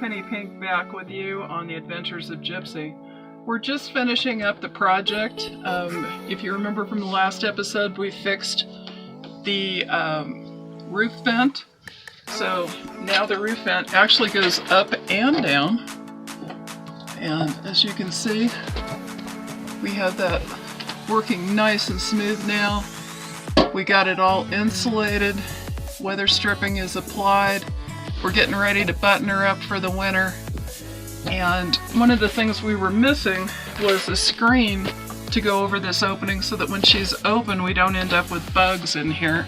Penny Pink back with you on the Adventures of Gypsy. We're just finishing up the project. If you remember from the last episode, we fixed the roof vent. So now the roof vent actually goes up and down. And as you can see, we have that working nice and smooth now. We got it all insulated. Weather stripping is applied. We're getting ready to button her up for the winter. And one of the things we were missing was a screen to go over this opening so that when she's open we don't end up with bugs in here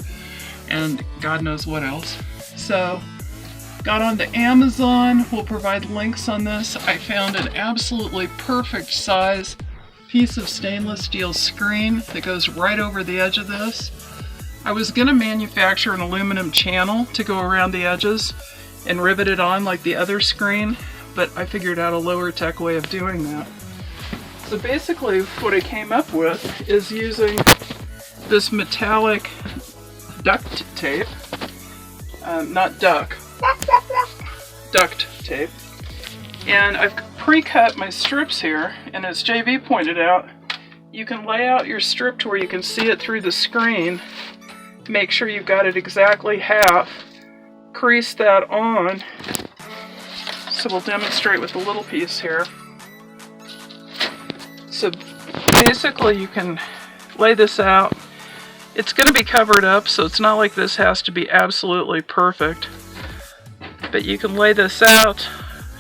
and God knows what else. So got onto Amazon. We'll provide links on this. I found an absolutely perfect size piece of stainless steel screen that goes right over the edge of this. I was going to manufacture an aluminum channel to go around the edges and rivet it on like the other screen, but I figured out a lower tech way of doing that. So basically what I came up with is using this metallic duct tape, not duck, duct tape. And I've pre-cut my strips here, and as JV pointed out, you can lay out your strip to where you can see it through the screen. Make sure you've got it exactly half. Crease that on. So we'll demonstrate with a little piece here. So basically you can lay this out. It's going to be covered up, so it's not like this has to be absolutely perfect. But you can lay this out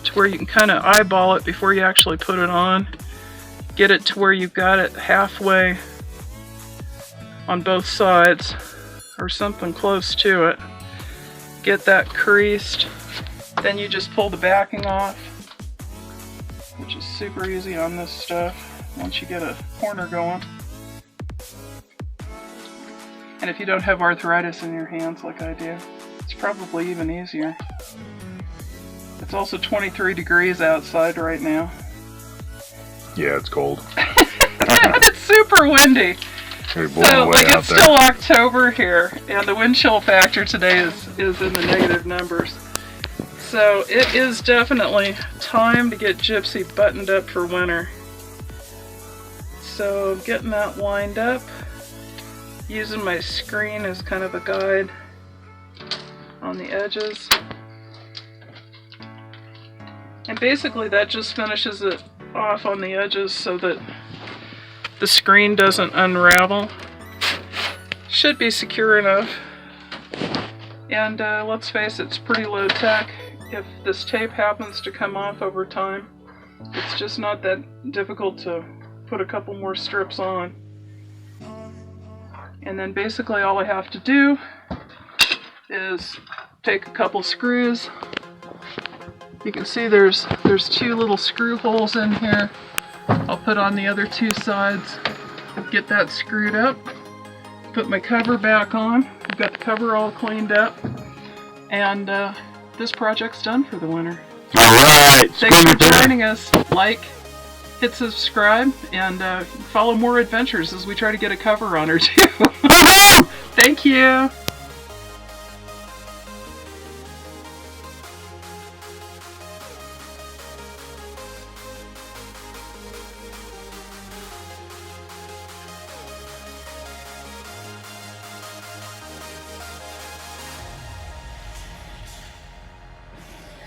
to where you can kind of eyeball it before you actually put it on. Get it to where you've got it halfway on both sides, or something close to it. Get that creased. Then you just pull the backing off, which is super easy on this stuff once you get a corner going. And if you don't have arthritis in your hands like I do, it's probably even easier. It's also 23 degrees outside right now. Yeah, it's cold. It's super windy. So, like, it's still October here, and the wind chill factor today is in the negative numbers. So it is definitely time to get Gypsy buttoned up for winter. So getting that lined up, using my screen as kind of a guide on the edges. And basically that just finishes it off on the edges so that the screen doesn't unravel. Should be secure enough. And let's face it, it's pretty low tech. If this tape happens to come off over time, it's just not that difficult to put a couple more strips on. And then basically all I have to do is take a couple screws. You can see there's two little screw holes in here. I'll put on the other two sides, get that screwed up, put my cover back on. I've got the cover all cleaned up, and this project's done for the winter. Alright! Thanks for joining us. Like, hit subscribe, and follow more adventures as we try to get a cover on her too. Thank you!